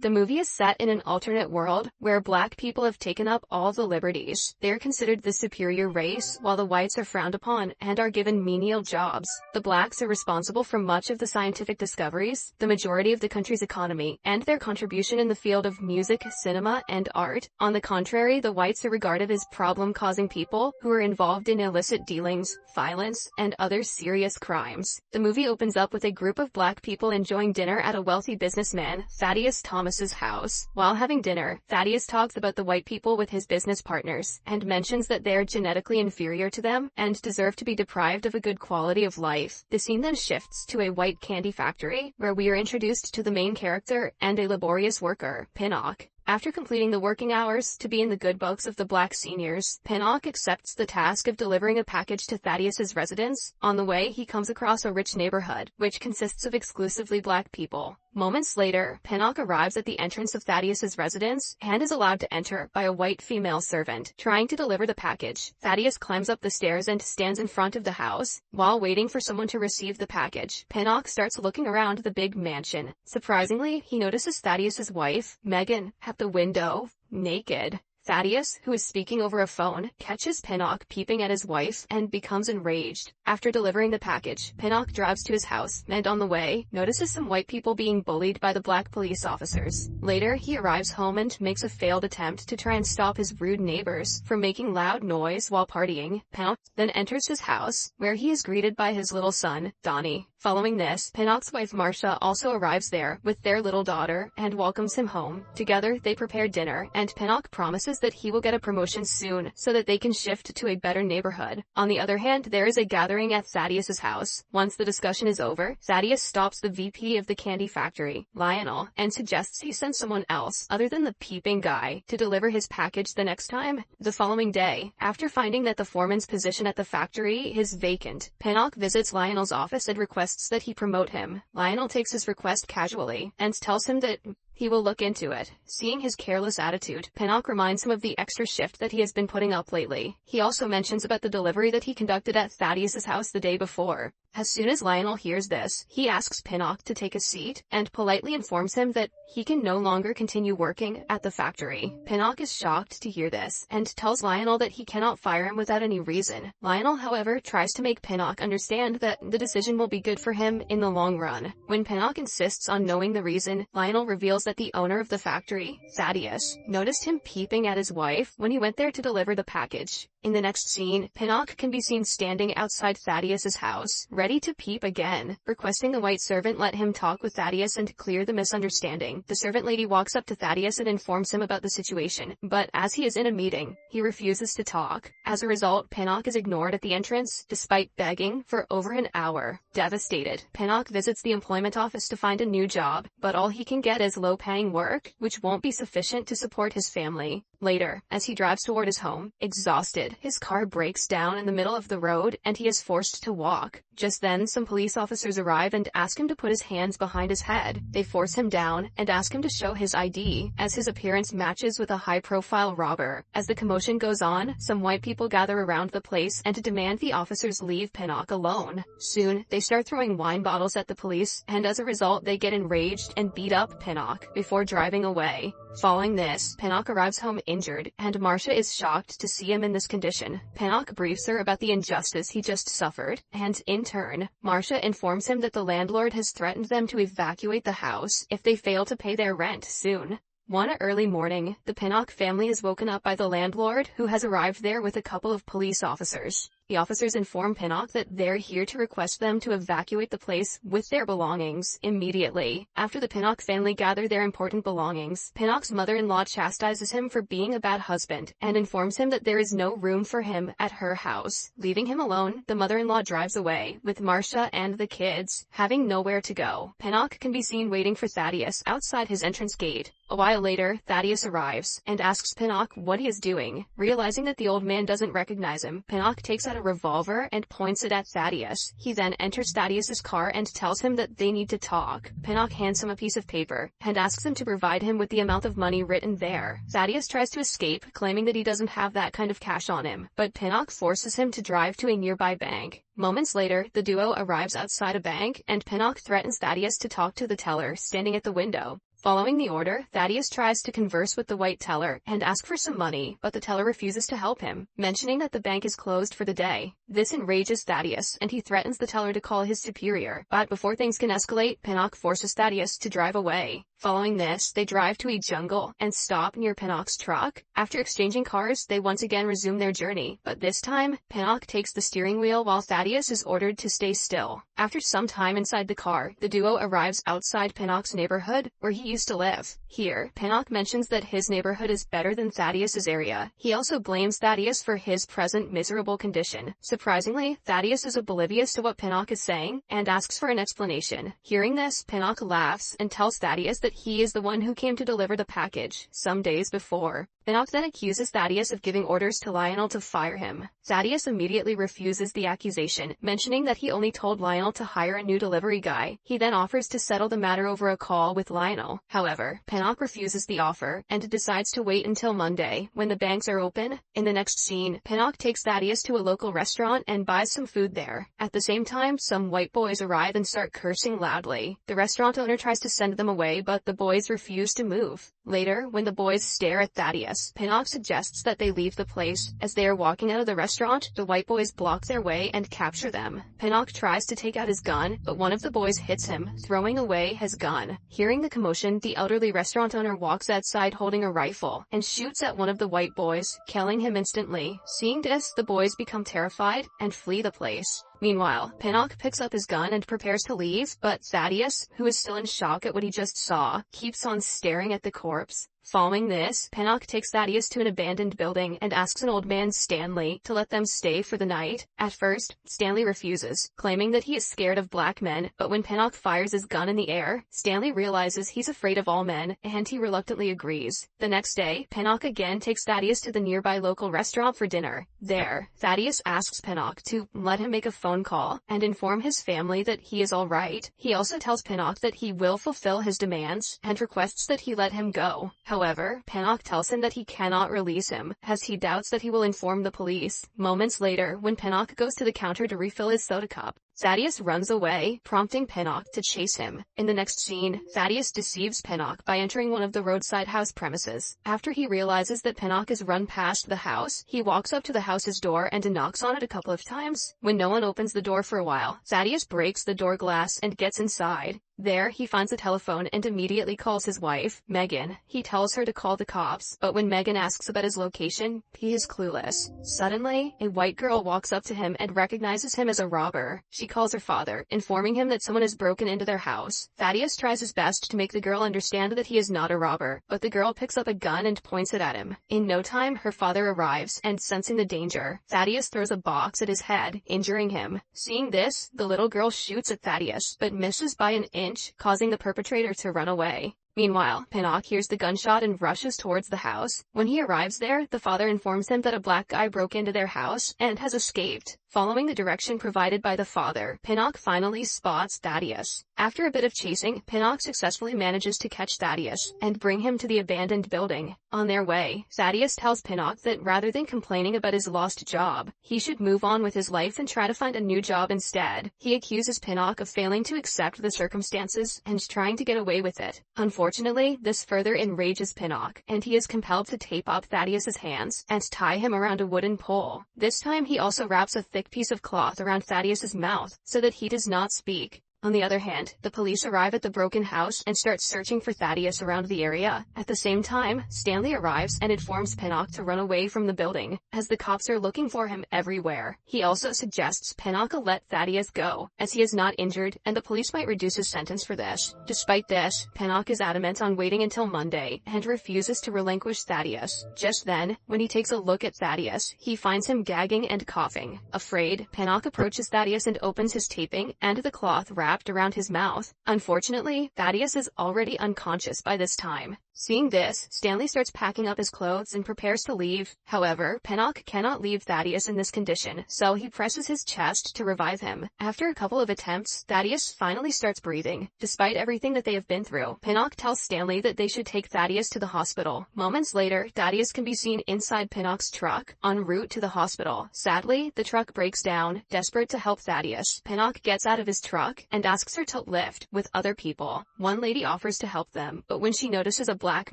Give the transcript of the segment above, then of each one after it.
The movie is set in an alternate world where black people have taken up all the liberties. They are considered the superior race, while the whites are frowned upon and are given menial jobs. The blacks are responsible for much of the scientific discoveries, the majority of the country's economy, and their contribution in the field of music, cinema, and art. On the contrary, the whites are regarded as problem-causing people who are involved in illicit dealings, violence, and other serious crimes. The movie opens up with a group of black people enjoying dinner at a wealthy businessman, Thaddeus Thomas's house. While having dinner, Thaddeus talks about the white people with his business partners, and mentions that they are genetically inferior to them, and deserve to be deprived of a good quality of life. The scene then shifts to a white candy factory, where we are introduced to the main character and a laborious worker, Pinnock. After completing the working hours to be in the good books of the black seniors, Pinnock accepts the task of delivering a package to Thaddeus's residence. On the way, he comes across a rich neighborhood, which consists of exclusively black people. Moments later, Pinnock arrives at the entrance of Thaddeus's residence and is allowed to enter by a white female servant. Trying to deliver the package, Thaddeus climbs up the stairs and stands in front of the house. While waiting for someone to receive the package, Pinnock starts looking around the big mansion. Surprisingly, he notices Thaddeus's wife, Megan, at the window, naked. Thaddeus, who is speaking over a phone, catches Pinnock peeping at his wife and becomes enraged. After delivering the package, Pinnock drives to his house and on the way, notices some white people being bullied by the black police officers. Later, he arrives home and makes a failed attempt to try and stop his rude neighbors from making loud noise while partying. Pinnock then enters his house, where he is greeted by his little son, Donnie. Following this, Pinnock's wife Marcia also arrives there with their little daughter and welcomes him home. Together, they prepare dinner, and Pinnock promises that he will get a promotion soon so that they can shift to a better neighborhood. On the other hand, there is a gathering at Thaddeus's house. Once the discussion is over, Thaddeus stops the VP of the candy factory, Lionel, and suggests he send someone else, other than the peeping guy, to deliver his package the next time. The following day, after finding that the foreman's position at the factory is vacant, Pinnock visits Lionel's office and requests that he promote him. Lionel takes his request casually, and tells him that he will look into it. Seeing his careless attitude, Pinnock reminds him of the extra shift that he has been putting up lately. He also mentions about the delivery that he conducted at Thaddeus's house the day before. As soon as Lionel hears this, he asks Pinnock to take a seat, and politely informs him that he can no longer continue working at the factory. Pinnock is shocked to hear this, and tells Lionel that he cannot fire him without any reason. Lionel, however, tries to make Pinnock understand that the decision will be good for him in the long run. When Pinnock insists on knowing the reason, Lionel reveals that the owner of the factory, Thaddeus, noticed him peeping at his wife when he went there to deliver the package. In the next scene, Pinnock can be seen standing outside Thaddeus's house, ready to peep again, requesting the white servant let him talk with Thaddeus and clear the misunderstanding. The servant lady walks up to Thaddeus and informs him about the situation, but as he is in a meeting, he refuses to talk. As a result, Pinnock is ignored at the entrance, despite begging for over an hour. Devastated, Pinnock visits the employment office to find a new job, but all he can get is low-paying work, which won't be sufficient to support his family. Later, as he drives toward his home, exhausted, his car breaks down in the middle of the road and he is forced to walk. Just then, some police officers arrive and ask him to put his hands behind his head. They force him down and ask him to show his ID, as his appearance matches with a high-profile robber. As the commotion goes on, some white people gather around the place and demand the officers leave Pinnock alone. Soon, they start throwing wine bottles at the police, and as a result, they get enraged and beat up Pinnock before driving away. Following this, Pinnock arrives home injured, and Marcia is shocked to see him in this condition. Pinnock briefs her about the injustice he just suffered, and in turn, Marcia informs him that the landlord has threatened them to evacuate the house if they fail to pay their rent soon. One early morning, the Pinnock family is woken up by the landlord, who has arrived there with a couple of police officers. The officers inform Pinnock that they're here to request them to evacuate the place with their belongings immediately. After the Pinnock family gather their important belongings, Pinnock's mother-in-law chastises him for being a bad husband and informs him that there is no room for him at her house. Leaving him alone, the mother-in-law drives away, with Marcia and the kids having nowhere to go. Pinnock can be seen waiting for Thaddeus outside his entrance gate. A while later, Thaddeus arrives and asks Pinnock what he is doing. Realizing that the old man doesn't recognize him, Pinnock takes out a revolver and points it at Thaddeus. He then enters Thaddeus's car and tells him that they need to talk. Pinnock hands him a piece of paper and asks him to provide him with the amount of money written there. Thaddeus tries to escape, claiming that he doesn't have that kind of cash on him, but Pinnock forces him to drive to a nearby bank. Moments later, the duo arrives outside a bank, and Pinnock threatens Thaddeus to talk to the teller standing at the window. Following the order, Thaddeus tries to converse with the white teller and ask for some money, but the teller refuses to help him, mentioning that the bank is closed for the day. This enrages Thaddeus, and he threatens the teller to call his superior, but before things can escalate, Pinnock forces Thaddeus to drive away. Following this, they drive to a jungle and stop near Pinnock's truck. After exchanging cars, they once again resume their journey, but this time, Pinnock takes the steering wheel while Thaddeus is ordered to stay still. After some time inside the car, the duo arrives outside Pinnock's neighborhood, where he used to live. Here, Pinnock mentions that his neighborhood is better than Thaddeus's area. He also blames Thaddeus for his present miserable condition. Surprisingly, Thaddeus is oblivious to what Pinnock is saying and asks for an explanation. Hearing this, Pinnock laughs and tells Thaddeus that he is the one who came to deliver the package some days before. Pinnock then accuses Thaddeus of giving orders to Lionel to fire him. Thaddeus immediately refuses the accusation, mentioning that he only told Lionel to hire a new delivery guy. He then offers to settle the matter over a call with Lionel. However, Pinnock refuses the offer and decides to wait until Monday, when the banks are open. In the next scene, Pinnock takes Thaddeus to a local restaurant and buys some food there. At the same time, some white boys arrive and start cursing loudly. The restaurant owner tries to send them away, but the boys refuse to move. Later, when the boys stare at Thaddeus, Pinnock suggests that they leave the place. As they are walking out of the restaurant, the white boys block their way and capture them. Pinnock tries to take out his gun, but one of the boys hits him, throwing away his gun. Hearing the commotion, the elderly restaurant owner walks outside holding a rifle and shoots at one of the white boys, killing him instantly. Seeing this, the boys become terrified and flee the place. Meanwhile, Pinnock picks up his gun and prepares to leave, but Thaddeus, who is still in shock at what he just saw, keeps on staring at the corpse. Following this, Pinnock takes Thaddeus to an abandoned building and asks an old man, Stanley, to let them stay for the night. At first, Stanley refuses, claiming that he is scared of black men, but when Pinnock fires his gun in the air, Stanley realizes he's afraid of all men, and he reluctantly agrees. The next day, Pinnock again takes Thaddeus to the nearby local restaurant for dinner. There, Thaddeus asks Pinnock to let him make a phone call and inform his family that he is alright. He also tells Pinnock that he will fulfill his demands and requests that he let him go. However, Pinnock tells him that he cannot release him, as he doubts that he will inform the police. Moments later, when Pinnock goes to the counter to refill his soda cup, Thaddeus runs away, prompting Pinnock to chase him. In the next scene, Thaddeus deceives Pinnock by entering one of the roadside house premises. After he realizes that Pinnock has run past the house, he walks up to the house's door and knocks on it a couple of times. When no one opens the door for a while, Thaddeus breaks the door glass and gets inside. There, he finds a telephone and immediately calls his wife, Megan. He tells her to call the cops, but when Megan asks about his location, he is clueless. Suddenly, a white girl walks up to him and recognizes him as a robber. She calls her father, informing him that someone has broken into their house. Thaddeus tries his best to make the girl understand that he is not a robber, but the girl picks up a gun and points it at him. In no time, her father arrives, and sensing the danger, Thaddeus throws a box at his head, injuring him. Seeing this, the little girl shoots at Thaddeus, but misses by an inch, causing the perpetrator to run away. Meanwhile, Pinnock hears the gunshot and rushes towards the house. When he arrives there, the father informs him that a black guy broke into their house and has escaped. Following the direction provided by the father, Pinnock finally spots Thaddeus. After a bit of chasing, Pinnock successfully manages to catch Thaddeus and bring him to the abandoned building. On their way, Thaddeus tells Pinnock that rather than complaining about his lost job, he should move on with his life and try to find a new job instead. He accuses Pinnock of failing to accept the circumstances and trying to get away with it. Unfortunately, this further enrages Pinnock, and he is compelled to tape up Thaddeus's hands and tie him around a wooden pole. This time he also wraps a thick piece of cloth around Thaddeus's mouth so that he does not speak. On the other hand, the police arrive at the broken house and start searching for Thaddeus around the area. At the same time, Stanley arrives and informs Pinnock to run away from the building, as the cops are looking for him everywhere. He also suggests Pinnock let Thaddeus go, as he is not injured, and the police might reduce his sentence for this. Despite this, Pinnock is adamant on waiting until Monday, and refuses to relinquish Thaddeus. Just then, when he takes a look at Thaddeus, he finds him gagging and coughing. Afraid, Pinnock approaches Thaddeus and opens his taping and the cloth wrapped around his mouth. Unfortunately, Thaddeus is already unconscious by this time. Seeing this, Stanley starts packing up his clothes and prepares to leave. However, Pinnock cannot leave Thaddeus in this condition, so he presses his chest to revive him. After a couple of attempts, Thaddeus finally starts breathing. Despite everything that they have been through, Pinnock tells Stanley that they should take Thaddeus to the hospital. Moments later, Thaddeus can be seen inside Pinnock's truck, en route to the hospital. Sadly, the truck breaks down. Desperate to help Thaddeus, Pinnock gets out of his truck and asks her to lift with other people. One lady offers to help them, but when she notices a black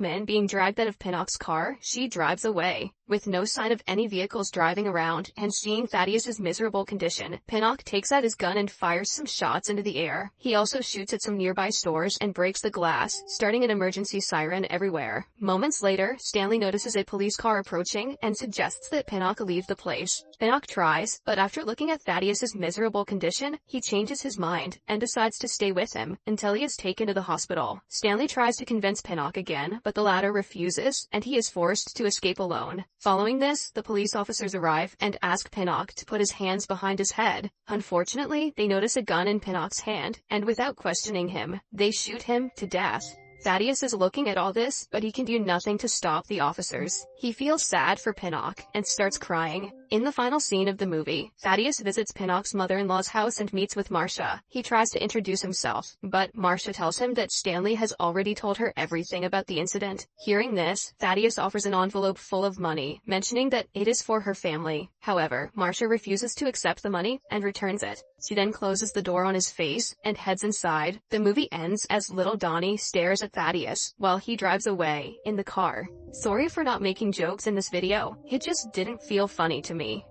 man being dragged out of Pinnock's car, she drives away. With no sign of any vehicles driving around, and seeing Thaddeus's miserable condition, Pinnock takes out his gun and fires some shots into the air. He also shoots at some nearby stores and breaks the glass, starting an emergency siren everywhere. Moments later, Stanley notices a police car approaching and suggests that Pinnock leave the place. Pinnock tries, but after looking at Thaddeus's miserable condition, he changes his mind and decides to stay with him until he is taken to the hospital. Stanley tries to convince Pinnock again, but the latter refuses, and he is forced to escape alone. Following this, the police officers arrive and ask Pinnock to put his hands behind his head. Unfortunately, they notice a gun in Pinnock's hand, and without questioning him, they shoot him to death. Thaddeus is looking at all this, but he can do nothing to stop the officers. He feels sad for Pinnock and starts crying. In the final scene of the movie, Thaddeus visits Pinnock's mother-in-law's house and meets with Marcia. He tries to introduce himself, but Marcia tells him that Stanley has already told her everything about the incident. Hearing this, Thaddeus offers an envelope full of money, mentioning that it is for her family. However, Marcia refuses to accept the money and returns it. She then closes the door on his face and heads inside. The movie ends as little Donnie stares at Thaddeus while he drives away in the car. Sorry for not making jokes in this video. It just didn't feel funny to me.